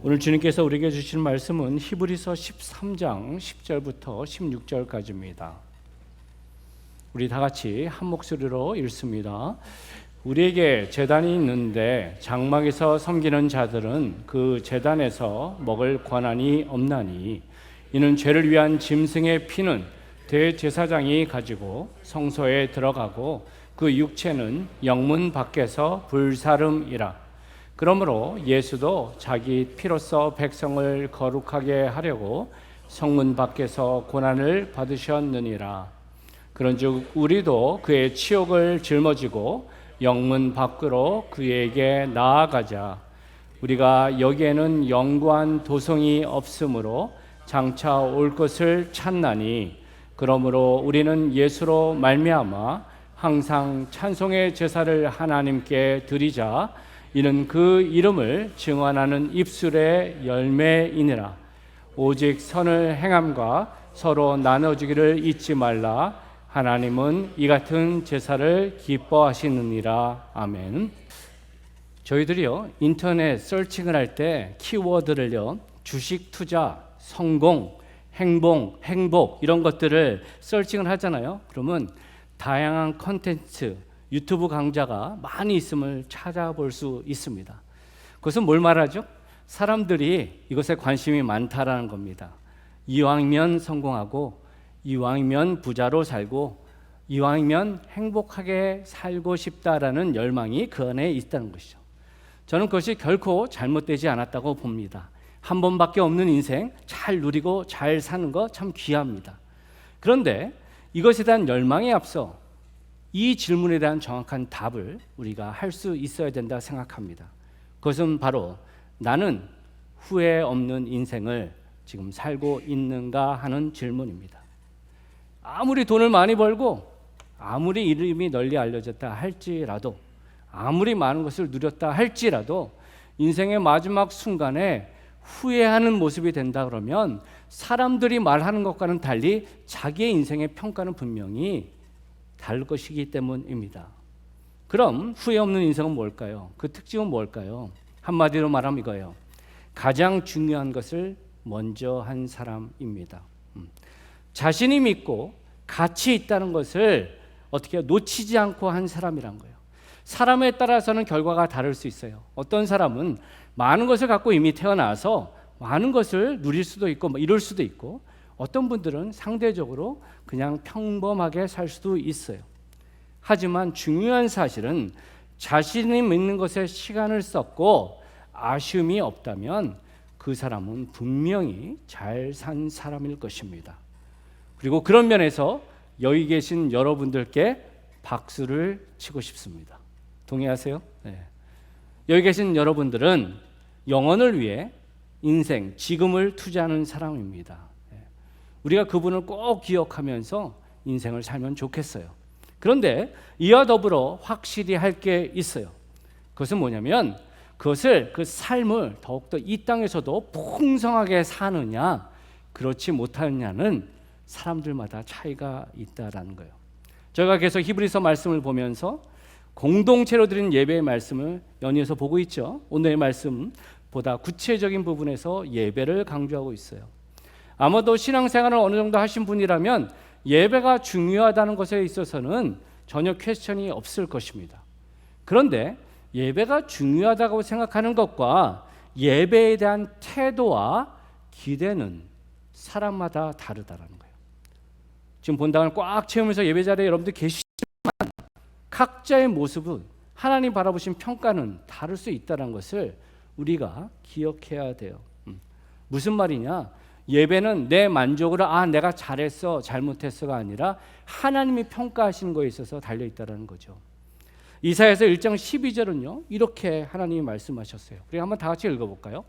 오늘 주님께서 우리에게 주신 말씀은 히브리서 13장 10절부터 16절까지입니다. 우리 다 같이 한 목소리로 읽습니다. 우리에게 제단이 있는데 장막에서 섬기는 자들은 그 제단에서 먹을 권한이 없나니 이는 죄를 위한 짐승의 피는 대제사장이 가지고 성소에 들어가고 그 육체는 영문 밖에서 불사름이라. 그러므로 예수도 자기 피로써 백성을 거룩하게 하려고 성문 밖에서 고난을 받으셨느니라. 그런즉 우리도 그의 치욕을 짊어지고 영문 밖으로 그에게 나아가자. 우리가 여기에는 영구한 도성이 없으므로 장차 올 것을 찾나니 그러므로 우리는 예수로 말미암아 항상 찬송의 제사를 하나님께 드리자. 이는 그 이름을 증언하는 입술의 열매이니라. 오직 선을 행함과 서로 나눠주기를 잊지 말라. 하나님은 이 같은 제사를 기뻐하시느니라. 아멘. 저희들이요 인터넷 서칭을 할 때 키워드를요 주식 투자, 성공, 행복 이런 것들을 서칭을 하잖아요. 그러면 다양한 컨텐츠, 유튜브 강좌가 많이 있음을 찾아볼 수 있습니다. 그것은 뭘 말하죠? 사람들이 이것에 관심이 많다라는 겁니다. 이왕이면 성공하고, 이왕이면 부자로 살고, 이왕이면 행복하게 살고 싶다라는 열망이 그 안에 있다는 것이죠. 저는 그것이 결코 잘못되지 않았다고 봅니다. 한 번밖에 없는 인생 잘 누리고 잘 사는 거 참 귀합니다. 그런데 이것에 대한 열망에 앞서 이 질문에 대한 정확한 답을 우리가 할 수 있어야 된다 생각합니다. 그것은 바로 나는 후회 없는 인생을 지금 살고 있는가 하는 질문입니다. 아무리 돈을 많이 벌고 아무리 이름이 널리 알려졌다 할지라도 아무리 많은 것을 누렸다 할지라도 인생의 마지막 순간에 후회하는 모습이 된다 그러면 사람들이 말하는 것과는 달리 자기의 인생의 평가는 분명히 다를 것이기 때문입니다. 그럼 후회 없는 인생은 뭘까요? 그 특징은 뭘까요? 한마디로 말하면 이거예요. 가장 중요한 것을 먼저 한 사람입니다. 자신이 믿고 가치 있다는 것을 어떻게 놓치지 않고 한 사람이란 거예요. 사람에 따라서는 결과가 다를 수 있어요. 어떤 사람은 많은 것을 갖고 이미 태어나서 많은 것을 누릴 수도 있고 이룰 수도 있고, 어떤 분들은 상대적으로 그냥 평범하게 살 수도 있어요. 하지만 중요한 사실은 자신이 믿는 것에 시간을 썼고 아쉬움이 없다면 그 사람은 분명히 잘 산 사람일 것입니다. 그리고 그런 면에서 여기 계신 여러분들께 박수를 치고 싶습니다. 동의하세요? 네. 여기 계신 여러분들은 영혼을 위해 인생, 지금을 투자하는 사람입니다. 우리가 그분을 꼭 기억하면서 인생을 살면 좋겠어요. 그런데 이와 더불어 확실히 할 게 있어요. 그것은 뭐냐면 그 삶을 더욱더 이 땅에서도 풍성하게 사느냐 그렇지 못하느냐는 사람들마다 차이가 있다라는 거예요. 저희가 계속 히브리서 말씀을 보면서 공동체로 드린 예배의 말씀을 연이어서 보고 있죠. 오늘의 말씀보다 구체적인 부분에서 예배를 강조하고 있어요. 아마도 신앙생활을 어느 정도 하신 분이라면 예배가 중요하다는 것에 있어서는 전혀 퀘스천이 없을 것입니다. 그런데 예배가 중요하다고 생각하는 것과 예배에 대한 태도와 기대는 사람마다 다르다라는 거예요. 지금 본당을 꽉 채우면서 예배 자리에 여러분들 계시지만 각자의 모습은 하나님 바라보신 평가는 다를 수 있다는 것을 우리가 기억해야 돼요. 무슨 말이냐? 예배는 내 만족으로 내가 잘했어 잘못했어가 아니라 하나님이 평가하시는 거에 있어서 달려있다는 거죠. 이사야서 1장 12절은요 이렇게 하나님이 말씀하셨어요. 그리고 한번 다 같이 읽어볼까요?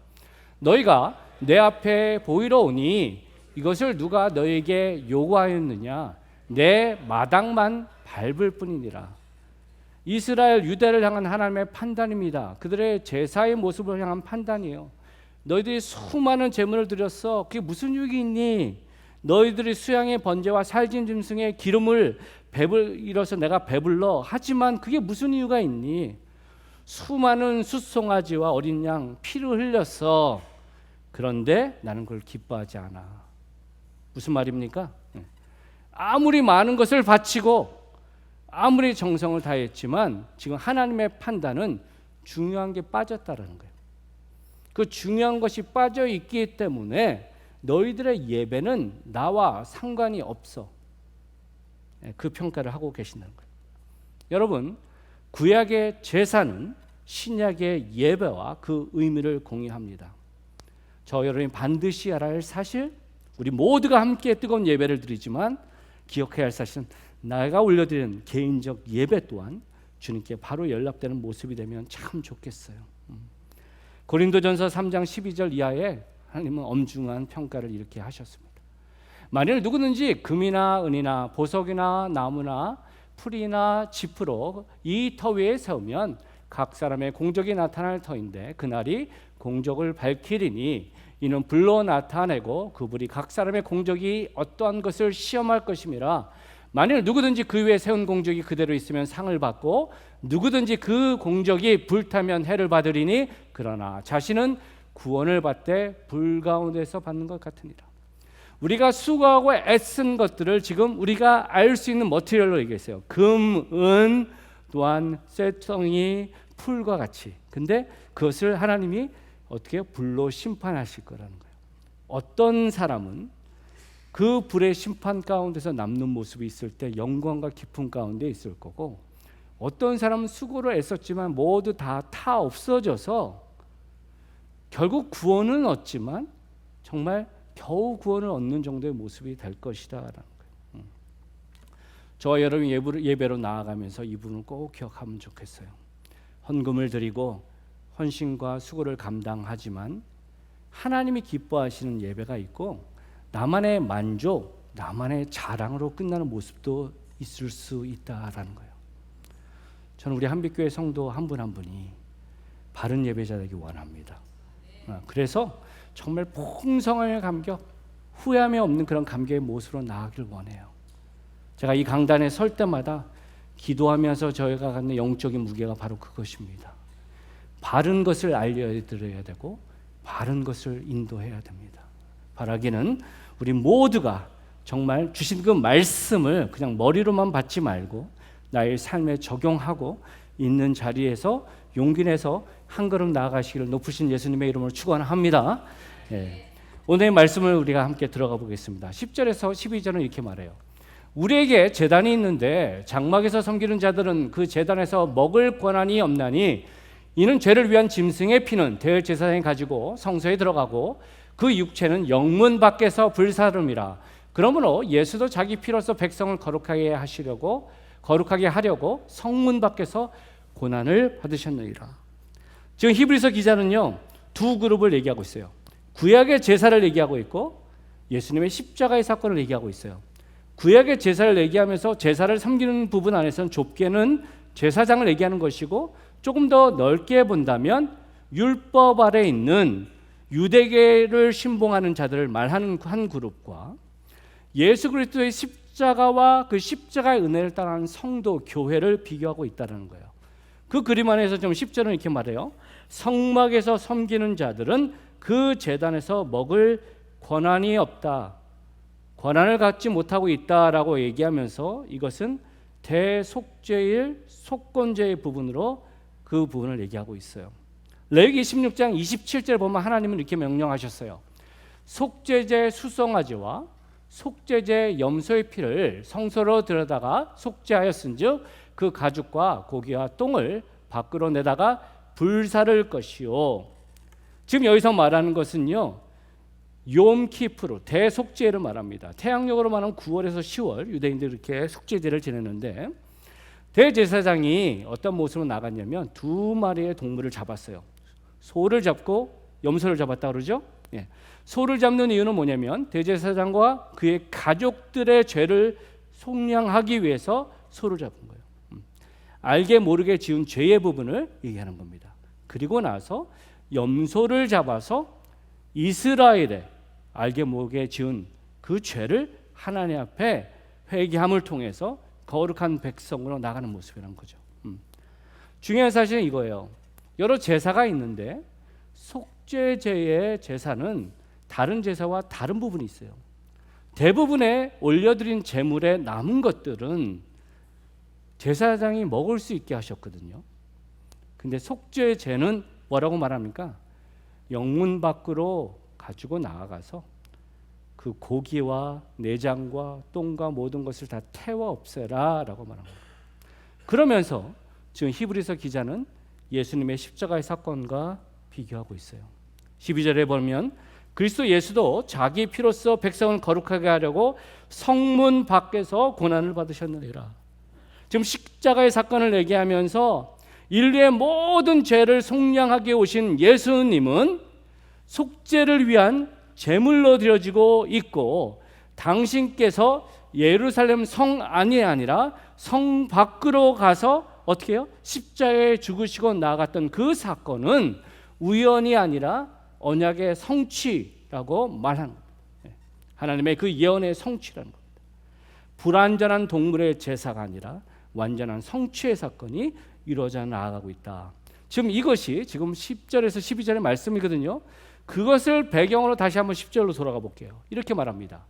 너희가 내 앞에 보이러 오니 이것을 누가 너에게 요구하였느냐? 내 마당만 밟을 뿐이니라. 이스라엘 유대를 향한 하나님의 판단입니다. 그들의 제사의 모습을 향한 판단이에요. 너희들이 수많은 제물을 드렸어. 그게 무슨 유익이 있니? 너희들이 수양의 번제와 살진 짐승의 기름을 배불러서 내가 배불러. 하지만 그게 무슨 이유가 있니? 수많은 숫송아지와 어린 양 피를 흘렸어. 그런데 나는 그걸 기뻐하지 않아. 무슨 말입니까? 아무리 많은 것을 바치고 아무리 정성을 다했지만 지금 하나님의 판단은 중요한 게 빠졌다라는 거예요. 그 중요한 것이 빠져 있기 때문에 너희들의 예배는 나와 상관이 없어. 그 평가를 하고 계신다는 거예요. 여러분, 구약의 제사는 신약의 예배와 그 의미를 공유합니다. 저 여러분이 반드시 알아야 할 사실, 우리 모두가 함께 뜨거운 예배를 드리지만 기억해야 할 사실은 내가 올려드리는 개인적 예배 또한 주님께 바로 연락되는 모습이 되면 참 좋겠어요. 고린도전서 3장 12절 이하에 하나님은 엄중한 평가를 이렇게 하셨습니다. 만일 누구든지 금이나 은이나 보석이나 나무나 풀이나 짚으로 이 터 위에 세우면 각 사람의 공적이 나타날 터인데 그날이 공적을 밝히리니 이는 불로 나타내고 그 불이 각 사람의 공적이 어떠한 것을 시험할 것임이라. 만일 누구든지 그 위에 세운 공적이 그대로 있으면 상을 받고 누구든지 그 공적이 불타면 해를 받으리니 그러나 자신은 구원을 받되 불 가운데서 받는 것 같으니라. 우리가 수고하고 애쓴 것들을 지금 우리가 알 수 있는 머티리얼로 얘기했어요. 금, 은 또한 쇠덩이, 풀과 같이. 근데 그것을 하나님이 어떻게 불로 심판하실 거라는 거예요. 어떤 사람은 그 불의 심판 가운데서 남는 모습이 있을 때 영광과 기쁨 가운데 있을 거고, 어떤 사람은 수고를 애썼지만 모두 다 없어져서 결국 구원은 얻지만 정말 겨우 구원을 얻는 정도의 모습이 될 것이다라는 거예요. 저와 여러분이 예배로 나아가면서 이 부분을 꼭 기억하면 좋겠어요. 헌금을 드리고 헌신과 수고를 감당하지만 하나님이 기뻐하시는 예배가 있고 나만의 만족, 나만의 자랑으로 끝나는 모습도 있을 수 있다라는 거예요. 저는 우리 한빛교회 성도 한 분 한 분이 바른 예배자 되기 원합니다. 그래서 정말 풍성함의 감격, 후회함이 없는 그런 감격의 모습으로 나아가길 원해요. 제가 이 강단에 설 때마다 기도하면서 저희가 갖는 영적인 무게가 바로 그것입니다. 바른 것을 알려드려야 되고 바른 것을 인도해야 됩니다. 바라기는 우리 모두가 정말 주신 그 말씀을 그냥 머리로만 받지 말고 나의 삶에 적용하고 있는 자리에서 용기 내서 한 걸음 나아가시기를 높으신 예수님의 이름으로 축원합니다. 오늘의 말씀을 우리가 함께 들어가 보겠습니다. 10절에서 12절은 이렇게 말해요. 우리에게 제단이 있는데 장막에서 섬기는 자들은 그 제단에서 먹을 권한이 없나니 이는 죄를 위한 짐승의 피는 대제사장이 가지고 성소에 들어가고 그 육체는 영문 밖에서 불사름이라. 그러므로 예수도 자기 피로써 백성을 거룩하게 하려고 성문 밖에서 고난을 받으셨느니라. 지금 히브리서 기자는요, 두 그룹을 얘기하고 있어요. 구약의 제사를 얘기하고 있고 예수님의 십자가의 사건을 얘기하고 있어요. 구약의 제사를 얘기하면서 제사를 섬기는 부분 안에서는 좁게는 제사장을 얘기하는 것이고, 조금 더 넓게 본다면 율법 아래 있는 유대계를 신봉하는 자들을 말하는 한 그룹과 예수 그리스도의 십자가와 그 십자가의 은혜를 따르는 성도, 교회를 비교하고 있다는 거예요. 그 그림 안에서 좀 10절은 이렇게 말해요. 성막에서 섬기는 자들은 그 제단에서 먹을 권한이 없다, 권한을 갖지 못하고 있다라고 얘기하면서 이것은 대속죄일, 속건죄의 부분으로 그 부분을 얘기하고 있어요. 레위기 16장 27절 보면 하나님은 이렇게 명령하셨어요. 속죄제 수송아지와 속죄제 염소의 피를 성소로 들여다가 속죄하였은즉 그 가죽과 고기와 똥을 밖으로 내다가 불사를 것이요. 지금 여기서 말하는 것은요, 욤키프로 대속죄를 말합니다. 태양력으로 말하면 9월에서 10월 유대인들이 이렇게 속죄제를 지내는데, 대제사장이 어떤 모습으로 나갔냐면 두 마리의 동물을 잡았어요. 소를 잡고 염소를 잡았다 그러죠. 소를 잡는 이유는 뭐냐면 대제사장과 그의 가족들의 죄를 속량하기 위해서 소를 잡은 거예요. 알게 모르게 지은 죄의 부분을 얘기하는 겁니다. 그리고 나서 염소를 잡아서 이스라엘의 알게 모르게 지은 그 죄를 하나님 앞에 회개함을 통해서 거룩한 백성으로 나가는 모습이라는 거죠. 중요한 사실은 이거예요. 여러 제사가 있는데 속죄제의 제사는 다른 제사와 다른 부분이 있어요. 대부분의 올려드린 제물에 남은 것들은 제사장이 먹을 수 있게 하셨거든요. 근데 속죄제는 뭐라고 말합니까? 영문 밖으로 가지고 나아가서 그 고기와 내장과 똥과 모든 것을 다 태워 없애라 라고 말합니다. 그러면서 지금 히브리서 기자는 예수님의 십자가의 사건과 비교하고 있어요. 12절에 보면 그리스도 예수도 자기 피로써 백성을 거룩하게 하려고 성문 밖에서 고난을 받으셨느니라. 지금 십자가의 사건을 얘기하면서 인류의 모든 죄를 속량하게 오신 예수님은 속죄를 위한 제물로 드려지고 있고, 당신께서 예루살렘 성 안이 아니라 성 밖으로 가서 어떻게 해요? 십자가에 죽으시고 나아갔던 그 사건은 우연이 아니라 언약의 성취라고 말하는 겁니다. 하나님의 그 예언의 성취라는 겁니다. 불완전한 동물의 제사가 아니라 완전한 성취의 사건이 이루어져 나아가고 있다. 지금 이것이 지금 10절에서 12절의 말씀이거든요. 그것을 배경으로 다시 한번 10절로 돌아가 볼게요. 이렇게 말합니다.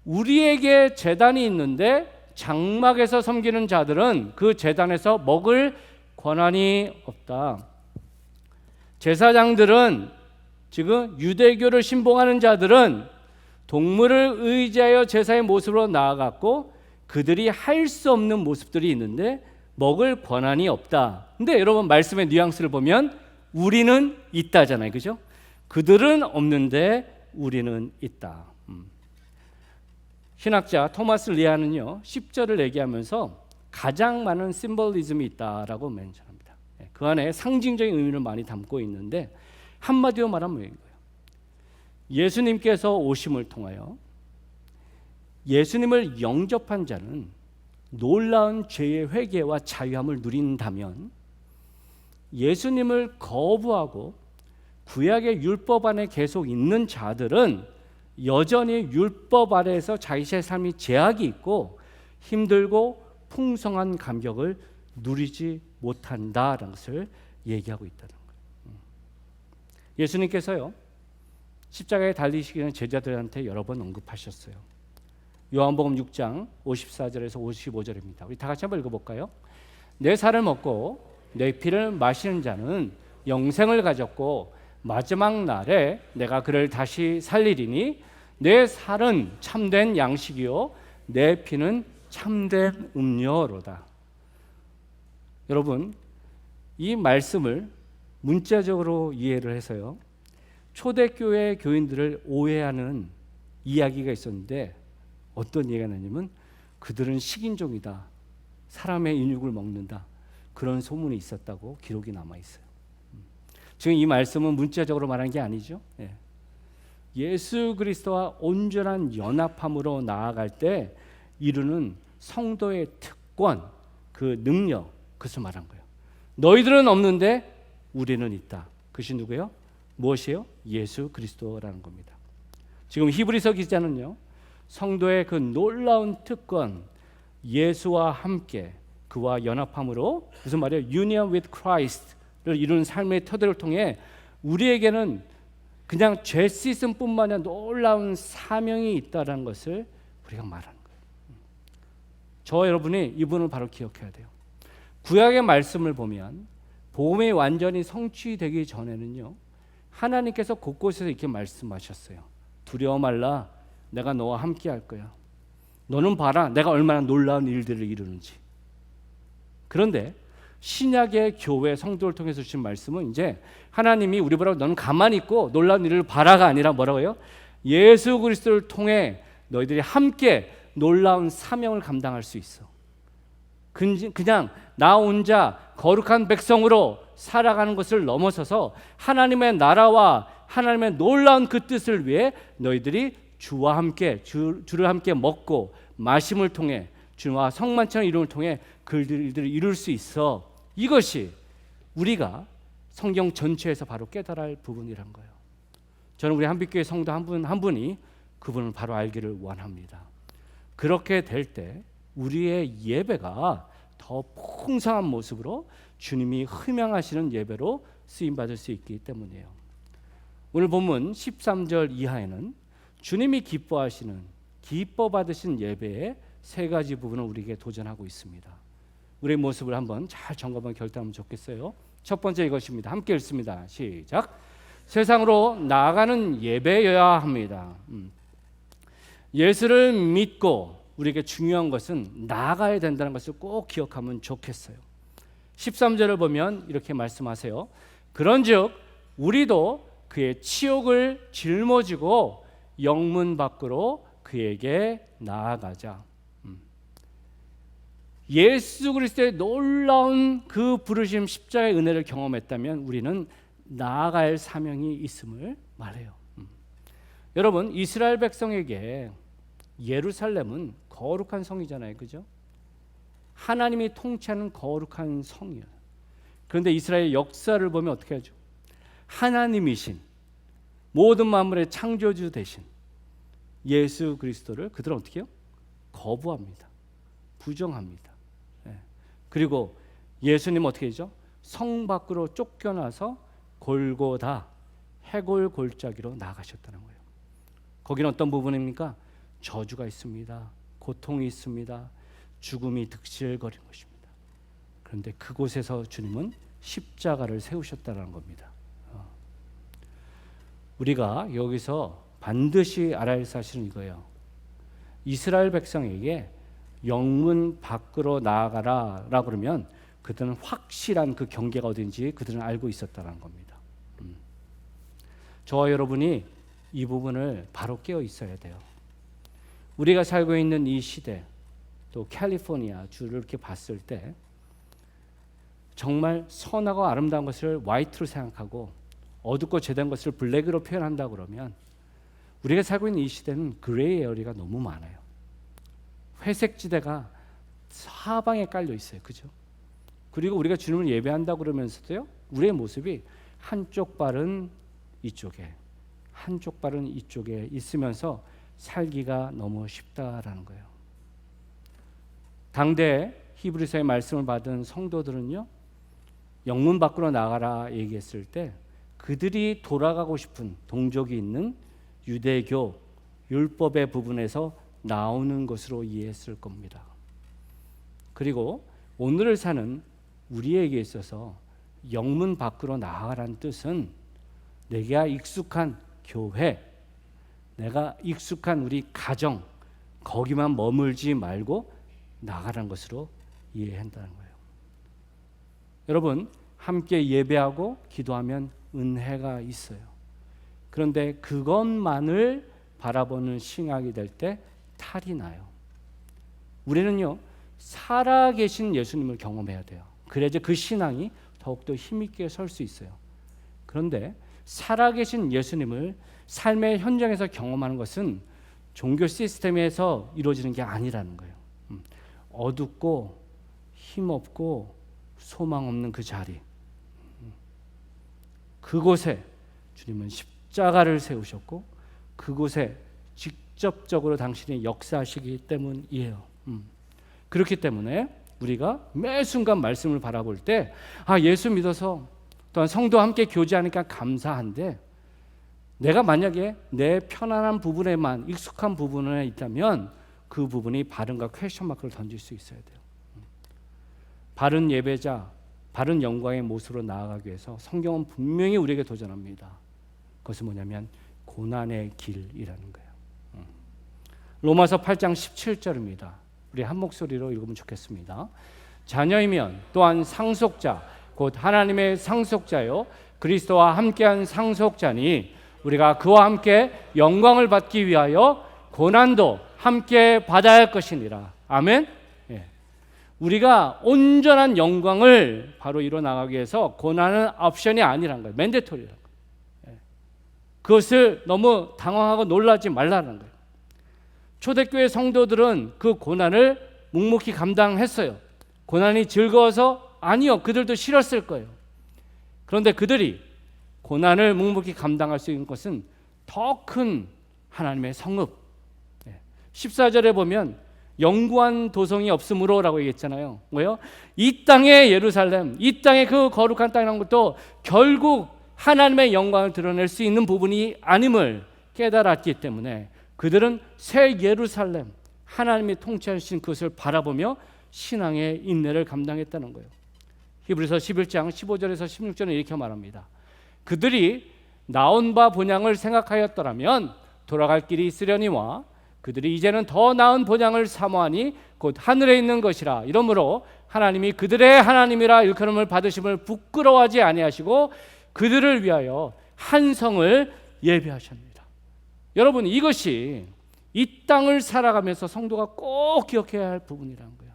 우리에게 제단이 있는데 장막에서 섬기는 자들은 그 제단에서 먹을 권한이 없다. 제사장들은, 지금 유대교를 신봉하는 자들은 동물을 의지하여 제사의 모습으로 나아갔고 그들이 할 수 없는 모습들이 있는데 먹을 권한이 없다. 근데 여러분 말씀의 뉘앙스를 보면 우리는 있다잖아요. 그죠? 그들은 없는데 우리는 있다. 신학자 토마스 리아는요 10절을 얘기하면서 가장 많은 심볼리즘이 있다라고 멘션합니다. 그 안에 상징적인 의미를 많이 담고 있는데 한마디로 말하면 이거예요. 예수님께서 오심을 통하여 예수님을 영접한 자는 놀라운 죄의 회개와 자유함을 누린다면, 예수님을 거부하고 구약의 율법 안에 계속 있는 자들은 여전히 율법 아래에서 자신의 삶이 제약이 있고 힘들고 풍성한 감격을 누리지 못한다라는 것을 얘기하고 있다는 거예요. 예수님께서요 십자가에 달리시기 전에 제자들한테 여러 번 언급하셨어요. 요한복음 6장 54절에서 55절입니다. 우리 다 같이 한번 읽어볼까요? 내 살을 먹고 내 피를 마시는 자는 영생을 가졌고 마지막 날에 내가 그를 다시 살리리니 내 살은 참된 양식이요 내 피는 참된 음료로다. 여러분 이 말씀을 문자적으로 이해를 해서요 초대교회 교인들을 오해하는 이야기가 있었는데, 어떤 얘기가 나냐면 그들은 식인종이다, 사람의 인육을 먹는다, 그런 소문이 있었다고 기록이 남아 있어요. 지금 이 말씀은 문자적으로 말한 게 아니죠. 예수 그리스도와 온전한 연합함으로 나아갈 때 이루는 성도의 특권, 그 능력, 그것을 말한 거예요. 너희들은 없는데 우리는 있다. 그것이 누구예요? 무엇이에요? 예수 그리스도라는 겁니다. 지금 히브리서 기자는요 성도의 그 놀라운 특권, 예수와 함께 그와 연합함으로, 무슨 말이에요? Union with Christ를 이루는 삶의 터대를 통해 우리에게는 그냥 죄 씻음뿐만 아니라 놀라운 사명이 있다는 것을 우리가 말하는 거예요. 저 여러분이 이분을 바로 기억해야 돼요. 구약의 말씀을 보면 복음이 완전히 성취되기 전에는요 하나님께서 곳곳에서 이렇게 말씀하셨어요. 두려워 말라, 내가 너와 함께 할 거야. 너는 봐라, 내가 얼마나 놀라운 일들을 이루는지. 그런데 신약의 교회 성도를 통해서 주신 말씀은 이제 하나님이 우리 보라고 너는 가만히 있고 놀라운 일을 봐라가 아니라 뭐라고요? 예수 그리스도를 통해 너희들이 함께 놀라운 사명을 감당할 수 있어. 그냥 나 혼자 거룩한 백성으로 살아가는 것을 넘어서서 하나님의 나라와 하나님의 놀라운 그 뜻을 위해 너희들이 주와 함께 주를 함께 먹고 마심을 통해 주와 성만찬을 이름을 통해 그 일들을 이룰 수 있어. 이것이 우리가 성경 전체에서 바로 깨달아야 할 부분이란 거예요. 저는 우리 한빛교회 성도 한 분이 그분을 바로 알기를 원합니다. 그렇게 될 때 우리의 예배가 더 풍성한 모습으로 주님이 흠양하시는 예배로 쓰임받을 수 있기 때문이에요. 오늘 본문 13절 이하에는 주님이 기뻐하시는 기뻐 받으신 예배의 세 가지 부분을 우리에게 도전하고 있습니다. 우리의 모습을 한번 잘 점검하고 결단하면 좋겠어요. 첫 번째 이것입니다. 함께 읽습니다. 시작. 세상으로 나아가는 예배여야 합니다. 예수를 믿고 우리에게 중요한 것은 나아가야 된다는 것을 꼭 기억하면 좋겠어요. 13절을 보면 이렇게 말씀하세요. 그런즉 우리도 그의 치욕을 짊어지고 영문 밖으로 그에게 나아가자. 예수 그리스도의 놀라운 그 부르심 십자가의 은혜를 경험했다면 우리는 나아가야 할 사명이 있음을 말해요. 여러분, 이스라엘 백성에게 예루살렘은 거룩한 성이잖아요, 그죠? 하나님이 통치하는 거룩한 성이에요. 그런데 이스라엘 역사를 보면 어떻게 하죠? 하나님이신 모든 만물의 창조주 되신 예수 그리스도를 그들은 어떻게 해요? 거부합니다. 부정합니다. 그리고 예수님 어떻게 되죠? 성 밖으로 쫓겨나서 골고다 해골 골짜기로 나가셨다는 거예요. 거기는 어떤 부분입니까? 저주가 있습니다. 고통이 있습니다. 죽음이 득실거린 것입니다. 그런데 그곳에서 주님은 십자가를 세우셨다는 겁니다. 우리가 여기서 반드시 알아야 할 사실은 이거예요. 이스라엘 백성에게 영문 밖으로 나아가라 라고 그러면 그들은 확실한 그 경계가 어딘지 그들은 알고 있었다는 겁니다. 저와 여러분이 이 부분을 바로 깨어 있어야 돼요. 우리가 살고 있는 이 시대, 또 캘리포니아 주를 이렇게 봤을 때 정말 선하고 아름다운 것을 화이트로 생각하고 어둡고 죄된 것을 블랙으로 표현한다 그러면 우리가 살고 있는 이 시대는 그레이 에어리가 너무 많아요. 회색 지대가 사방에 깔려 있어요. 그죠? 그리고 우리가 주님을 예배한다 그러면서도요, 우리의 모습이 한쪽 발은 이쪽에, 한쪽 발은 이쪽에 있으면서 살기가 너무 쉽다라는 거예요. 당대 히브리서의 말씀을 받은 성도들은요, 영문 밖으로 나가라 얘기했을 때 그들이 돌아가고 싶은 동족이 있는 유대교 율법의 부분에서 나오는 것으로 이해했을 겁니다. 그리고 오늘을 사는 우리에게 있어서 영문 밖으로 나아가라는 뜻은 내가 익숙한 교회, 내가 익숙한 우리 가정, 거기만 머물지 말고 나가라는 것으로 이해한다는 거예요. 여러분, 함께 예배하고 기도하면 은혜가 있어요. 그런데 그것만을 바라보는 신학이 될 때 탈이 나요. 우리는요, 살아계신 예수님을 경험해야 돼요. 그래야지 그 신앙이 더욱더 힘있게 설 수 있어요. 그런데 살아계신 예수님을 삶의 현장에서 경험하는 것은 종교 시스템에서 이루어지는 게 아니라는 거예요. 어둡고 힘없고 소망 없는 그 자리, 그곳에 주님은 십자가를 세우셨고 그곳에 직접적으로 당신이 역사하시기 때문이에요. 그렇기 때문에 우리가 매 순간 말씀을 바라볼 때 예수 믿어서 또한 성도와 함께 교제하니까 감사한데 내가 만약에 내 편안한 부분에만 익숙한 부분에 있다면 그 부분이 바른가 퀘스천 마크를 던질 수 있어야 돼요. 바른 예배자, 바른 영광의 모습으로 나아가기 위해서 성경은 분명히 우리에게 도전합니다. 그것은 뭐냐면 고난의 길이라는 거예요. 로마서 8장 17절입니다. 우리 한 목소리로 읽으면 좋겠습니다. 자녀이면 또한 상속자, 곧 하나님의 상속자요 그리스도와 함께한 상속자니 우리가 그와 함께 영광을 받기 위하여 고난도 함께 받아야 할 것이니라. 아멘. 우리가 온전한 영광을 바로 이뤄나가기 위해서 고난은 옵션이 아니란 거예요. 맨데토리라는 거예요. 그것을 너무 당황하고 놀라지 말라는 거예요. 초대교회 성도들은 그 고난을 묵묵히 감당했어요. 고난이 즐거워서? 아니요. 그들도 싫었을 거예요. 그런데 그들이 고난을 묵묵히 감당할 수 있는 것은 더 큰 하나님의 성읍. 14절에 보면 영구한 도성이 없으므로 라고 얘기했잖아요. 뭐예요? 이 땅의 예루살렘, 이 땅의 그 거룩한 땅이라는 것도 결국 하나님의 영광을 드러낼 수 있는 부분이 아님을 깨달았기 때문에 그들은 새 예루살렘, 하나님이 통치하신 그것을 바라보며 신앙의 인내를 감당했다는 거예요. 히브리서 11장 15절에서 16절은 이렇게 말합니다. 그들이 나온 바 본향을 생각하였더라면 돌아갈 길이 있으려니와 그들이 이제는 더 나은 본향을 사모하니 곧 하늘에 있는 것이라. 이러므로 하나님이 그들의 하나님이라 일컬음을 받으심을 부끄러워하지 아니하시고 그들을 위하여 한 성을 예비하셨습니다. 여러분, 이것이 이 땅을 살아가면서 성도가 꼭 기억해야 할 부분이라는 거예요.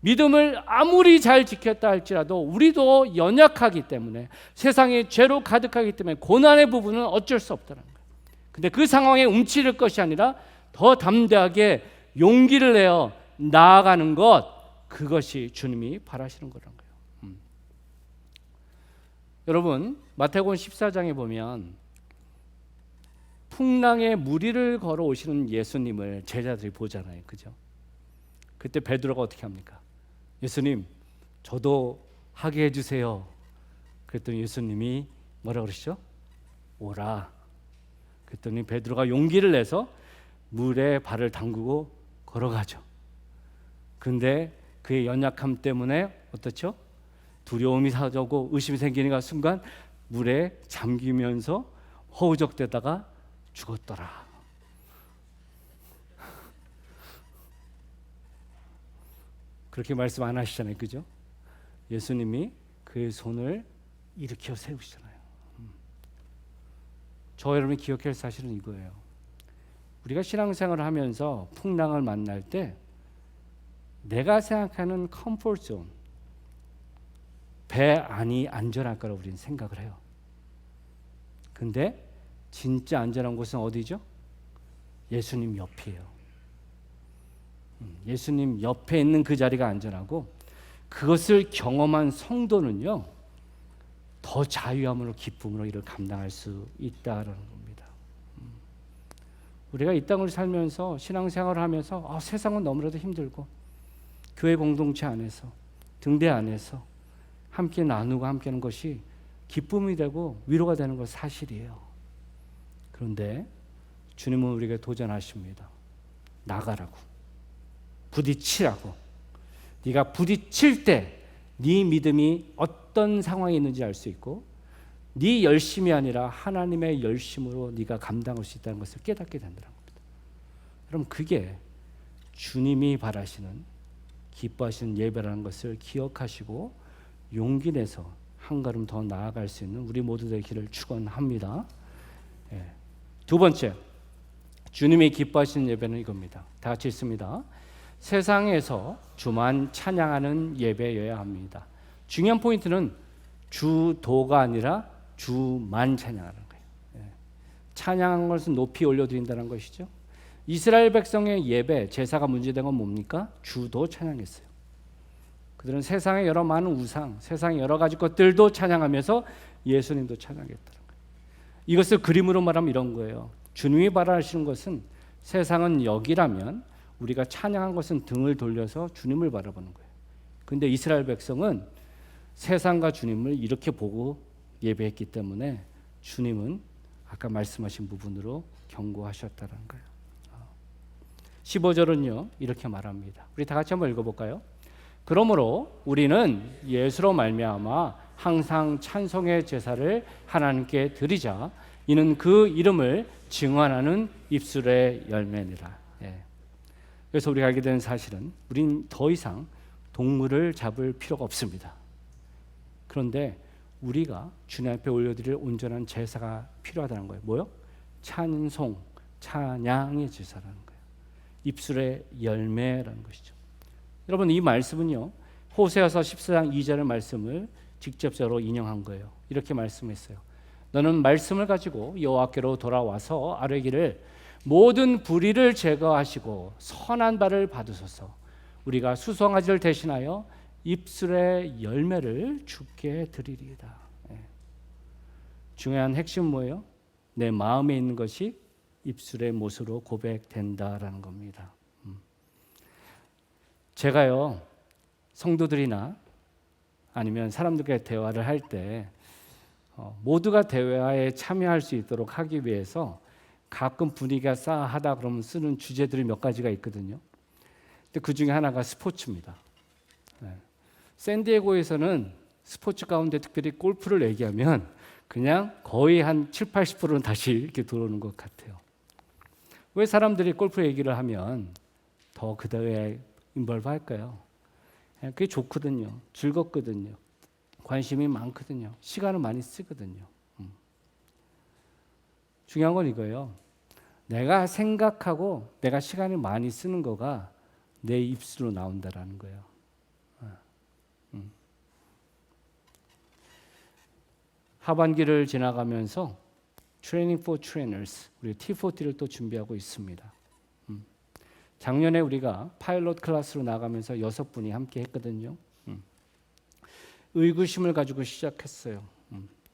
믿음을 아무리 잘 지켰다 할지라도 우리도 연약하기 때문에, 세상이 죄로 가득하기 때문에 고난의 부분은 어쩔 수 없다는 거예요. 근데 그 상황에 움츠릴 것이 아니라 더 담대하게 용기를 내어 나아가는 것, 그것이 주님이 바라시는 거라는 거예요. 여러분, 마태복음 14장에 보면 풍랑에 무리를 걸어오시는 예수님을 제자들이 보잖아요. 그죠? 그때 베드로가 어떻게 합니까? 예수님, 저도 하게 해주세요. 그랬더니 예수님이 뭐라 그러시죠? 오라. 그랬더니 베드로가 용기를 내서 물에 발을 담그고 걸어가죠. 근데 그의 연약함 때문에 어떻죠? 두려움이 사라지고 의심이 생기니까 순간 물에 잠기면서 허우적대다가 죽었더라. 그렇게 말씀 안 하시잖아요. 그죠? 예수님이 그의 손을 일으켜 세우시잖아요. 저 여러분이 기억할 사실은 이거예요. 우리가 신앙생활을 하면서 풍랑을 만날 때 내가 생각하는 컴포트 존, 배 안이 안전할 거라고 우리는 생각을 해요. 근데 진짜 안전한 곳은 어디죠? 예수님 옆이에요. 예수님 옆에 있는 그 자리가 안전하고, 그것을 경험한 성도는요 더 자유함으로 기쁨으로 이를 감당할 수 있다라는 겁니다. 우리가 이 땅을 살면서 신앙생활을 하면서 세상은 너무나도 힘들고 교회 공동체 안에서 등대 안에서 함께 나누고 함께하는 것이 기쁨이 되고 위로가 되는 건 사실이에요. 그런데 주님은 우리에게 도전하십니다. 나가라고, 부딪히라고. 네가 부딪힐 때 네 믿음이 어떤 상황에 있는지 알 수 있고, 네 열심이 아니라 하나님의 열심으로 네가 감당할 수 있다는 것을 깨닫게 된다는 겁니다. 그럼 그게 주님이 바라시는, 기뻐하시는 예배라는 것을 기억하시고 용기 내서 한 걸음 더 나아갈 수 있는 우리 모두 되기를 축원합니다. 두 번째, 주님이 기뻐하시는 예배는 이겁니다. 다 같이 읽습니다. 세상에서 주만 찬양하는 예배여야 합니다. 중요한 포인트는 주도가 아니라 주만 찬양하는 거예요. 찬양한 것은 높이 올려드린다는 것이죠. 이스라엘 백성의 예배, 제사가 문제된 건 뭡니까? 주도 찬양했어요. 그들은 세상의 여러 많은 우상, 세상의 여러 가지 것들도 찬양하면서 예수님도 찬양했다는 거예요. 이것을 그림으로 말하면 이런 거예요. 주님이 바라시는 것은, 세상은 여기라면 우리가 찬양한 것은 등을 돌려서 주님을 바라보는 거예요. 그런데 이스라엘 백성은 세상과 주님을 이렇게 보고 예배했기 때문에 주님은 아까 말씀하신 부분으로 경고하셨다는 거예요. 15절은요 이렇게 말합니다. 우리 다 같이 한번 읽어볼까요? 그러므로 우리는 예수로 말미암아 항상 찬송의 제사를 하나님께 드리자. 이는 그 이름을 증언하는 입술의 열매니라. 그래서 우리가 알게 되는 사실은, 우린 더 이상 동물을 잡을 필요가 없습니다. 그런데 우리가 주님 앞에 올려드릴 온전한 제사가 필요하다는 거예요. 뭐요? 찬송, 찬양의 제사라는 거예요. 입술의 열매라는 것이죠. 여러분, 이 말씀은요 호세아서 14장 2절의 말씀을 직접적으로 인용한 거예요. 이렇게 말씀했어요. 너는 말씀을 가지고 여호와께로 돌아와서 아뢰기를 모든 불의를 제거하시고 선한 바를 받으소서. 우리가 수송아지를 대신하여 입술의 열매를 주께 드리리이다. 중요한 핵심은 뭐예요? 내 마음에 있는 것이 입술의 못으로 고백된다라는 겁니다. 제가요 성도들이나 아니면 사람들과 대화를 할 때 모두가 대화에 참여할 수 있도록 하기 위해서 가끔 분위기가 싸하다 그러면 쓰는 주제들이 몇 가지가 있거든요. 근데 그 중에 하나가 스포츠입니다. 샌디에고에서는 스포츠 가운데 특별히 골프를 얘기하면 그냥 거의 한 7, 80%는 다시 이렇게 들어오는 것 같아요. 왜 사람들이 골프 얘기를 하면 더 그 대회에 인벌브 할까요? 그게 좋거든요. 즐겁거든요. 관심이 많거든요. 시간을 많이 쓰거든요. 중요한 건 이거예요. 내가 생각하고 내가 시간을 많이 쓰는 거가 내 입술로 나온다라는 거예요. 하반기를 지나가면서 트레이닝 포 트레이너스, 우리 T40를 또 준비하고 있습니다. 작년에 우리가 파일럿 클래스로 나가면서 6분이 함께 했거든요. 의구심을 가지고 시작했어요.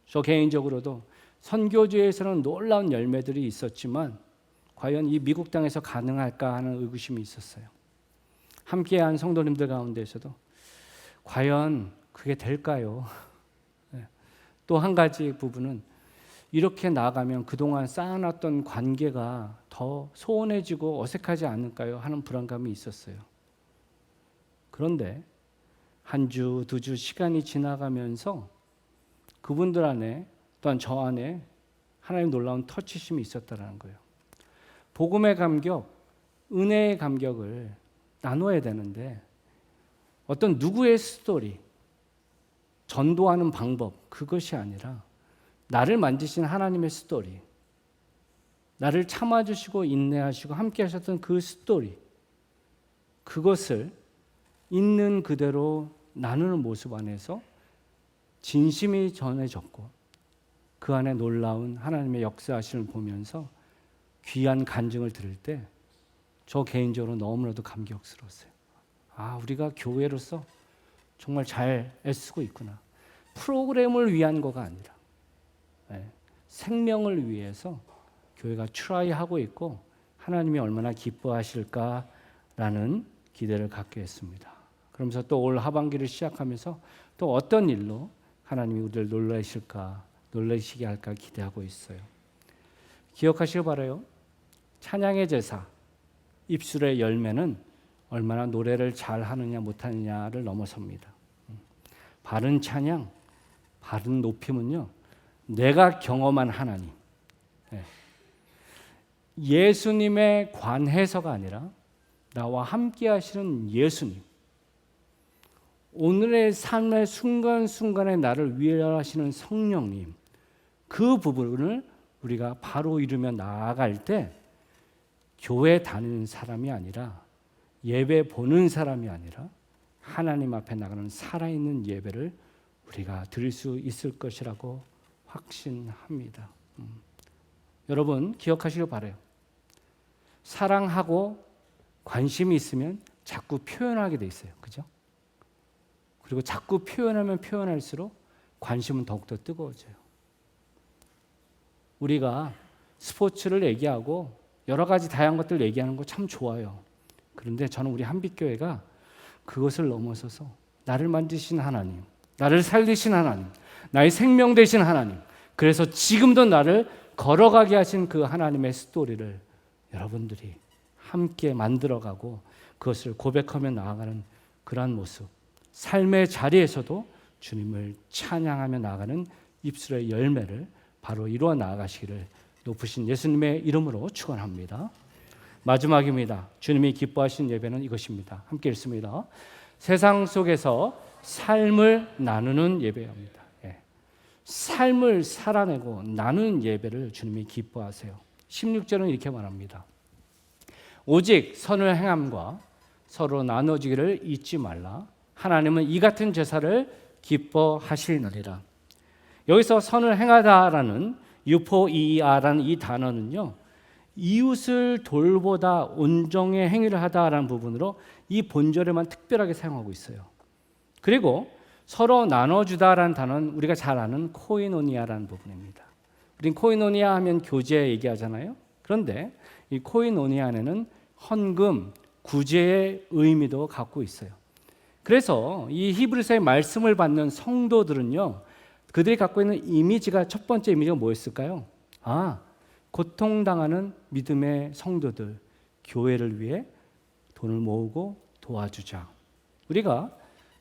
저 개인적으로도 선교지에서는 놀라운 열매들이 있었지만 과연 이 미국 땅에서 가능할까 하는 의구심이 있었어요. 함께한 성도님들 가운데서도 과연 그게 될까요? 또 한 가지 부분은 이렇게 나아가면 그동안 쌓아놨던 관계가 더 소원해지고 어색하지 않을까요? 하는 불안감이 있었어요. 그런데 한 주, 2주 시간이 지나가면서 그분들 안에 또한 저 안에 하나님 놀라운 터치심이 있었다는 거예요. 복음의 감격, 은혜의 감격을 나눠야 되는데 어떤 누구의 스토리, 전도하는 방법, 그것이 아니라 나를 만지신 하나님의 스토리, 나를 참아주시고 인내하시고 함께 하셨던 그 스토리, 그것을 있는 그대로 나누는 모습 안에서 진심이 전해졌고 그 안에 놀라운 하나님의 역사하심을 보면서 귀한 간증을 들을 때 저 개인적으로 너무나도 감격스러웠어요. 우리가 교회로서 정말 잘 애쓰고 있구나. 프로그램을 위한 거가 아니라 생명을 위해서 교회가 트라이하고 있고 하나님이 얼마나 기뻐하실까라는 기대를 갖게 했습니다. 그러면서 또 올 하반기를 시작하면서 또 어떤 일로 하나님이 우리를 놀라시게 할까 기대하고 있어요. 기억하시기 바라요. 찬양의 제사, 입술의 열매는 얼마나 노래를 잘하느냐 못하느냐를 넘어섭니다. 바른 찬양, 바른 높임은요, 내가 경험한 하나님, 예수님의 관해서가 아니라 나와 함께 하시는 예수님, 오늘의 삶의 순간순간에 나를 위하시는 성령님, 그 부분을 우리가 바로 이루며 나아갈 때 교회 다니는 사람이 아니라 예배 보는 사람이 아니라 하나님 앞에 나가는 살아있는 예배를 우리가 드릴 수 있을 것이라고 확신합니다. 여러분 기억하시길 바라요. 사랑하고 관심이 있으면 자꾸 표현하게 돼 있어요. 그죠? 그리고 자꾸 표현하면 표현할수록 관심은 더욱더 뜨거워져요. 우리가 스포츠를 얘기하고 여러 가지 다양한 것들 얘기하는 거 참 좋아요. 그런데 저는 우리 한빛교회가 그것을 넘어서서 나를 만드신 하나님, 나를 살리신 하나님, 나의 생명 되신 하나님, 그래서 지금도 나를 걸어가게 하신 그 하나님의 스토리를 여러분들이 함께 만들어가고 그것을 고백하며 나아가는 그러한 모습, 삶의 자리에서도 주님을 찬양하며 나아가는 입술의 열매를 바로 이루어 나아가시기를 높으신 예수님의 이름으로 축원합니다. 마지막입니다. 주님이 기뻐하신 예배는 이것입니다. 함께 읽습니다. 세상 속에서 삶을 나누는 예배입니다. 삶을 살아내고 나누는 예배를 주님이 기뻐하세요. 16절은 이렇게 말합니다. 오직 선을 행함과 서로 나눠주기를 잊지 말라. 하나님은 이 같은 제사를 기뻐하시느니라. 여기서 선을 행하다라는 유포이아라는 이 단어는요, 이웃을 돌보다 온정의 행위를 하다라는 부분으로 이 본절에만 특별하게 사용하고 있어요. 그리고 서로 나눠주다라는 단어는 우리가 잘 아는 코이노니아라는 부분입니다. 우린 코이노니아 하면 교제 얘기하잖아요. 그런데 이 코이노니아 안에는 헌금, 구제의 의미도 갖고 있어요. 그래서 이 히브리서의 말씀을 받는 성도들은요, 그들이 갖고 있는 이미지가 첫 번째 이미지가 뭐였을까요? 고통당하는 믿음의 성도들, 교회를 위해 돈을 모으고 도와주자. 우리가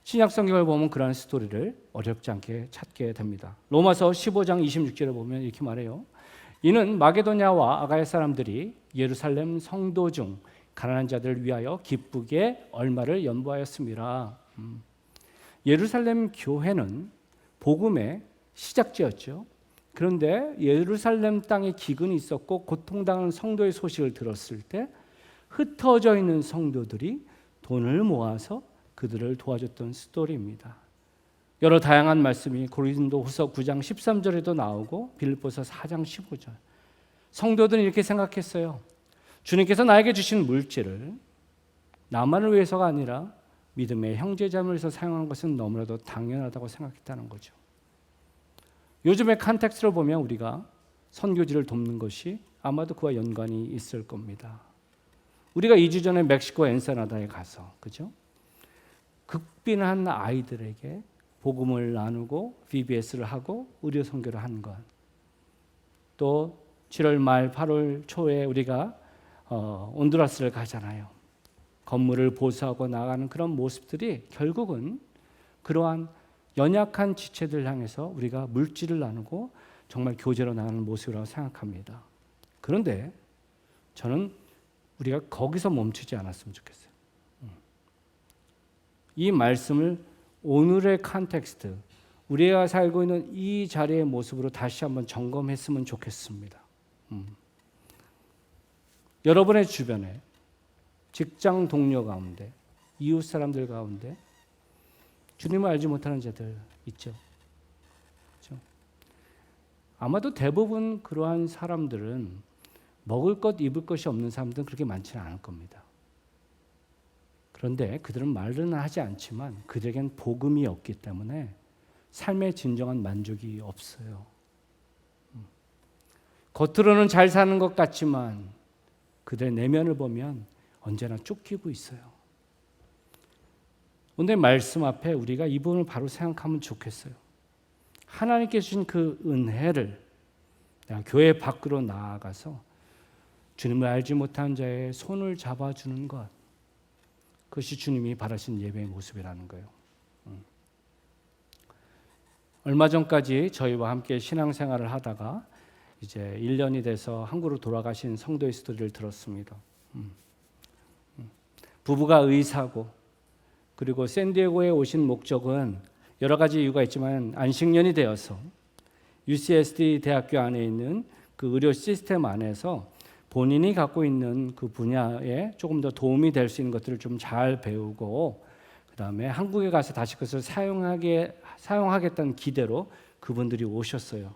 신약 성경을 보면 그런 스토리를 어렵지 않게 찾게 됩니다. 로마서 15장 26절에 보면 이렇게 말해요. 이는 마게도냐와 아가야 사람들이 예루살렘 성도 중 가난한 자들을 위하여 기쁘게 얼마를 연보하였습니다. 예루살렘 교회는 복음의 시작지였죠. 그런데 예루살렘 땅에 기근이 있었고 고통당하는 성도의 소식을 들었을 때 흩어져 있는 성도들이 돈을 모아서 그들을 도와줬던 스토리입니다. 여러 다양한 말씀이 고린도후서 9장 13절에도 나오고 빌립보서 4장 15절. 성도들은 이렇게 생각했어요. 주님께서 나에게 주신 물질을 나만을 위해서가 아니라 믿음의 형제자매를 위해서 사용하는 것은 너무나도 당연하다고 생각했다는 거죠. 요즘의 컨텍스트를 보면 우리가 선교지를 돕는 것이 아마도 그와 연관이 있을 겁니다. 우리가 2주 전에 멕시코 엔세나다에 가서 그죠? 극빈한 아이들에게 복음을 나누고 VBS를 하고 의료 선교를 한 것. 또 7월 말 8월 초에 우리가 온두라스를 가잖아요. 건물을 보수하고 나가는 그런 모습들이 결국은 그러한 연약한 지체들 향해서 우리가 물질을 나누고 정말 교제로 나가는 모습이라고 생각합니다. 그런데 저는 우리가 거기서 멈추지 않았으면 좋겠어요. 이 말씀을 오늘의 컨텍스트, 우리가 살고 있는 이 자리의 모습으로 다시 한번 점검했으면 좋겠습니다. 여러분의 주변에 직장 동료 가운데, 이웃 사람들 가운데 주님을 알지 못하는 자들 있죠. 그렇죠? 아마도 대부분 그러한 사람들은 먹을 것, 입을 것이 없는 사람들은 그렇게 많지는 않을 겁니다. 그런데 그들은 말은 하지 않지만 그들에겐 복음이 없기 때문에 삶의 진정한 만족이 없어요. 겉으로는 잘 사는 것 같지만 그들의 내면을 보면 언제나 쫓기고 있어요. 오늘 말씀 앞에 우리가 이 부분을 바로 생각하면 좋겠어요. 하나님께 주신 그 은혜를 내가 교회 밖으로 나아가서 주님을 알지 못한 자의 손을 잡아주는 것, 그것이 주님이 바라신 예배의 모습이라는 거예요. 얼마 전까지 저희와 함께 신앙생활을 하다가 이제 1년이 돼서 한국으로 돌아가신 성도의 스토리를 들었습니다. 부부가 의사고 그리고 샌디에고에 오신 목적은 여러 가지 이유가 있지만 안식년이 되어서 UCSD 대학교 안에 있는 그 의료 시스템 안에서 본인이 갖고 있는 그 분야에 조금 더 도움이 될 수 있는 것들을 좀 잘 배우고 그다음에 한국에 가서 다시 그것을 사용하겠다는 기대로 그분들이 오셨어요.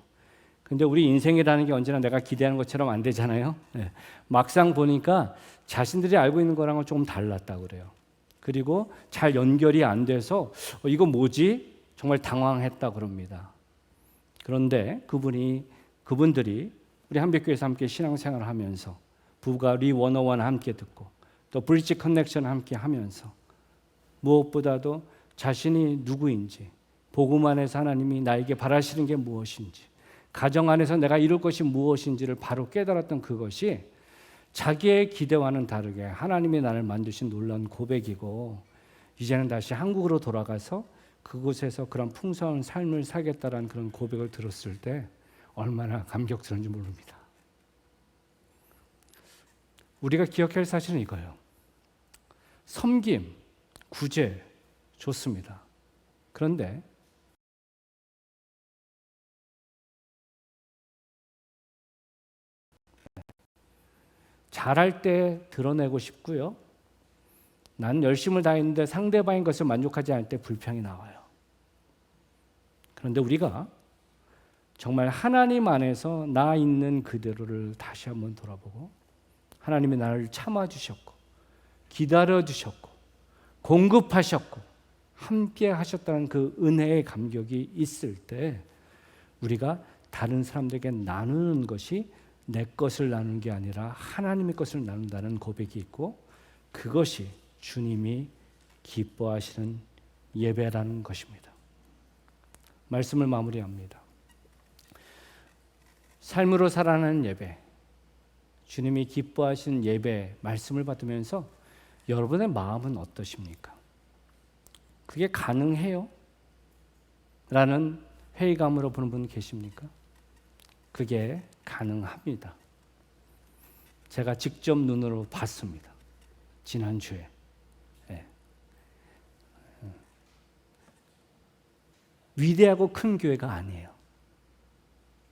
근데 우리 인생이라는 게 언제나 내가 기대하는 것처럼 안 되잖아요. 네. 막상 보니까 자신들이 알고 있는 거랑은 조금 달랐다고 그래요. 그리고 잘 연결이 안 돼서 이거 뭐지? 정말 당황했다 그럽니다. 그런데 그분들이 우리 한백교회에서 함께 신앙생활을 하면서 부부가 리101 함께 듣고 또 브리지 커넥션 함께 하면서 무엇보다도 자신이 누구인지, 복음 안에서 하나님이 나에게 바라시는 게 무엇인지, 가정 안에서 내가 이룰 것이 무엇인지를 바로 깨달았던 그것이 자기의 기대와는 다르게 하나님이 나를 만드신 놀라운 고백이고 이제는 다시 한국으로 돌아가서 그곳에서 그런 풍성한 삶을 살겠다라는 그런 고백을 들었을 때 얼마나 감격스러운지 모릅니다. 우리가 기억해야 할 사실은 이거예요. 섬김, 구제 좋습니다. 그런데 잘할 때 드러내고 싶고요. 난 열심을 다했는데 상대방인 것을 만족하지 않을 때 불평이 나와요. 그런데 우리가 정말 하나님 안에서 나 있는 그대로를 다시 한번 돌아보고 하나님이 나를 참아주셨고 기다려주셨고 공급하셨고 함께 하셨다는 그 은혜의 감격이 있을 때 우리가 다른 사람들에게 나누는 것이 내 것을 나누는 게 아니라 하나님의 것을 나눈다는 고백이 있고 그것이 주님이 기뻐하시는 예배라는 것입니다. 말씀을 마무리합니다. 삶으로 살아가는 예배, 주님이 기뻐하시는 예배 말씀을 받으면서 여러분의 마음은 어떠십니까? 그게 가능해요? 라는 회의감으로 보는 분 계십니까? 그게 가능합니다. 제가 직접 눈으로 봤습니다. 지난주에. 네. 위대하고 큰 교회가 아니에요.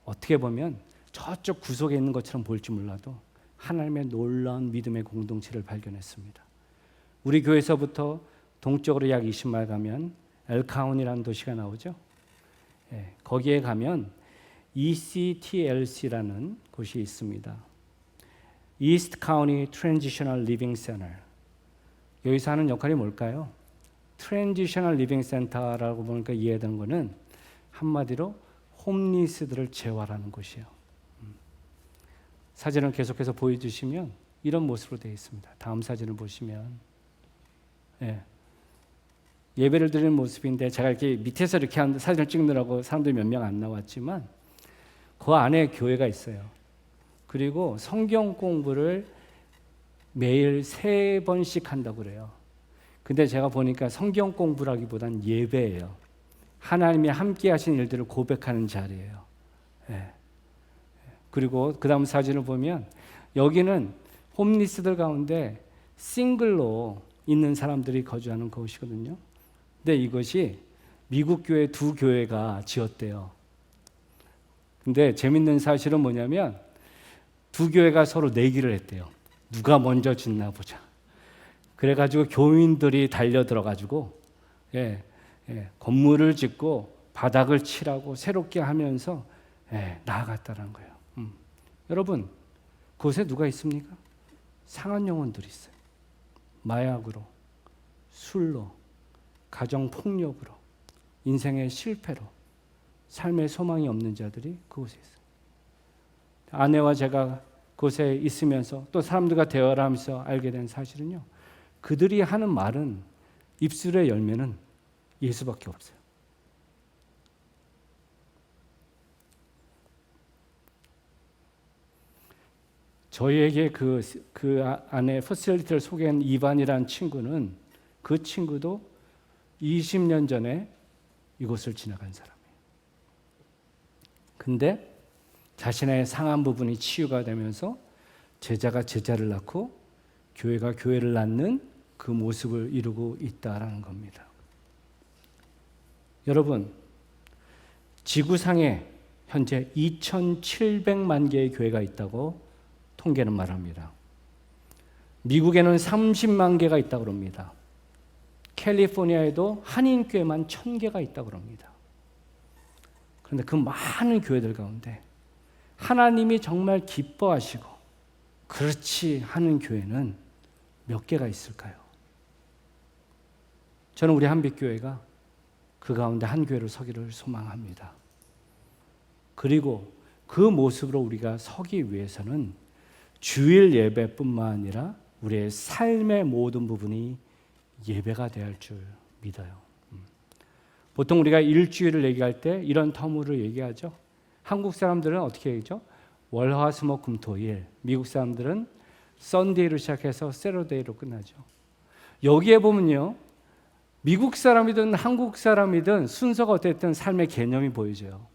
어떻게 보면 저쪽 구석에 있는 것처럼 보일지 몰라도 하나님의 놀라운 믿음의 공동체를 발견했습니다. 우리 교회에서부터 동쪽으로 약 20마일 가면 엘카운이라는 도시가 나오죠. 예, 거기에 가면 ECTLC라는 곳이 있습니다. East County Transitional Living Center. 여기서 하는 역할이 뭘까요? Transitional Living Center라고 보니까 이해되는 것은 한마디로 홈리스들을 재활하는 곳이에요. 사진을 계속해서 보여주시면 이런 모습으로 되어 있습니다. 다음 사진을 보시면 예배를 드리는 모습인데 제가 이렇게 밑에서 이렇게 하는데 사진을 찍느라고 사람들이 몇 명 안 나왔지만 그 안에 교회가 있어요. 그리고 성경 공부를 매일 3번씩 한다고 그래요. 근데 제가 보니까 성경 공부라기보단 예배예요. 하나님이 함께 하신 일들을 고백하는 자리예요. 그리고 그 다음 사진을 보면 여기는 홈리스들 가운데 싱글로 있는 사람들이 거주하는 곳이거든요. 근데 이것이 미국 교회 2교회가 지었대요. 근데 재밌는 사실은 뭐냐면 2교회가 서로 내기를 했대요. 누가 먼저 짓나 보자. 그래가지고 교인들이 달려들어가지고 건물을 짓고 바닥을 칠하고 새롭게 하면서 나아갔다는 거예요. 여러분, 그곳에 누가 있습니까? 상한 영혼들이 있어요. 마약으로, 술로, 가정폭력으로, 인생의 실패로, 삶의 소망이 없는 자들이 그곳에 있어요. 아내와 제가 그곳에 있으면서 또 사람들과 대화를 하면서 알게 된 사실은요. 그들이 하는 말은 입술의 열매는 예수밖에 없어요. 저희에게 그 안에 퍼실리티를 소개한 이반이라는 친구는 그 친구도 20년 전에 이곳을 지나간 사람이에요. 근데 자신의 상한 부분이 치유가 되면서 제자가 제자를 낳고 교회가 교회를 낳는 그 모습을 이루고 있다라는 겁니다. 여러분, 지구상에 현재 2,700만 개의 교회가 있다고 통계는 말합니다. 미국에는 30만 개가 있다고 합니다. 캘리포니아에도 한인교회만 1,000개가 있다고 합니다. 그런데 그 많은 교회들 가운데 하나님이 정말 기뻐하시고 그렇지 하는 교회는 몇 개가 있을까요? 저는 우리 한빛교회가 그 가운데 한 교회로 서기를 소망합니다. 그리고 그 모습으로 우리가 서기 위해서는 주일 예배뿐만 아니라 우리의 삶의 모든 부분이 예배가 되어야 할 줄 믿어요. 보통 우리가 일주일을 얘기할 때 이런 터무를 얘기하죠. 한국 사람들은 어떻게 얘기하죠? 월화수목금토일. 미국 사람들은 썬데이로 시작해서 세러데이로 끝나죠. 여기에 보면요. 미국 사람이든 한국 사람이든 순서가 어쨌든 삶의 개념이 보여져요.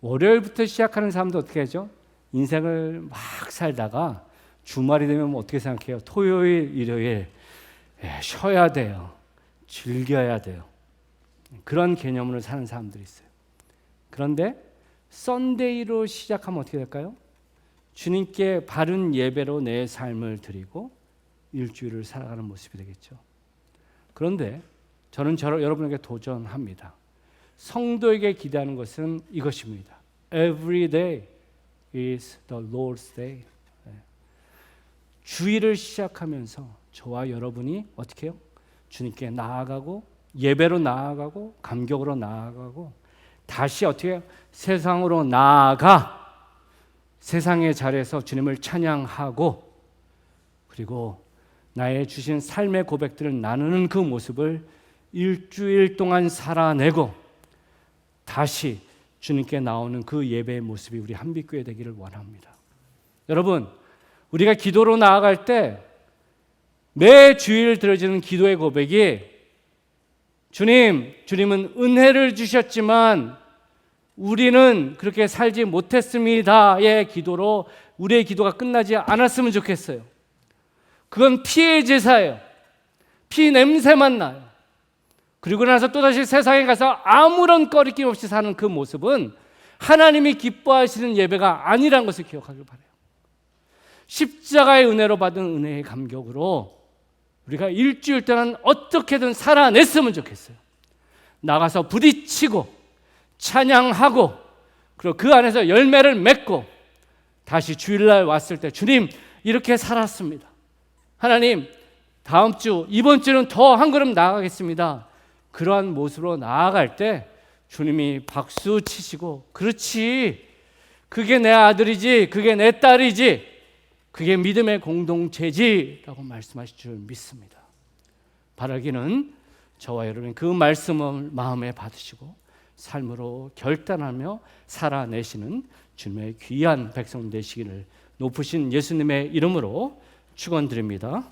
월요일부터 시작하는 사람도 어떻게 하죠? 인생을 막 살다가 주말이 되면 어떻게 생각해요? 토요일, 일요일 쉬어야 돼요. 즐겨야 돼요. 그런 개념으로 사는 사람들이 있어요. 그런데 썬데이로 시작하면 어떻게 될까요? 주님께 바른 예배로 내 삶을 드리고 일주일을 살아가는 모습이 되겠죠. 그런데 저는 여러분에게 도전합니다. 성도에게 기대하는 것은 이것입니다. Every day is the Lord's day. 주일을 시작하면서 저와 여러분이 어떻게 해요? 주님께 나아가고 예배로 나아가고 감격으로 나아가고 다시 어떻게 해요? 세상으로 나아가 세상의 자리에서 주님을 찬양하고 그리고 나의 주신 삶의 고백들을 나누는 그 모습을 일주일 동안 살아내고 다시 주님께 나오는 그 예배의 모습이 우리 한빛교회 되기를 원합니다. 여러분, 우리가 기도로 나아갈 때 매 주일 들어지는 기도의 고백이 주님은 은혜를 주셨지만 우리는 그렇게 살지 못했습니다의 기도로 우리의 기도가 끝나지 않았으면 좋겠어요. 그건 피의 제사예요. 피 냄새만 나요. 그리고 나서 또다시 세상에 가서 아무런 꺼리낌 없이 사는 그 모습은 하나님이 기뻐하시는 예배가 아니라는 것을 기억하길 바라요. 십자가의 은혜로 받은 은혜의 감격으로 우리가 일주일 동안 어떻게든 살아냈으면 좋겠어요. 나가서 부딪히고 찬양하고 그리고 그 안에서 열매를 맺고 다시 주일날 왔을 때 주님 이렇게 살았습니다. 하나님 다음 주 이번 주는 더 한 걸음 나아가겠습니다. 그러한 모습으로 나아갈 때 주님이 박수 치시고 그렇지 그게 내 아들이지 그게 내 딸이지 그게 믿음의 공동체지라고 말씀하실 줄 믿습니다. 바라기는 저와 여러분 그 말씀을 마음에 받으시고 삶으로 결단하며 살아내시는 주님의 귀한 백성 되시기를 높으신 예수님의 이름으로 축원드립니다.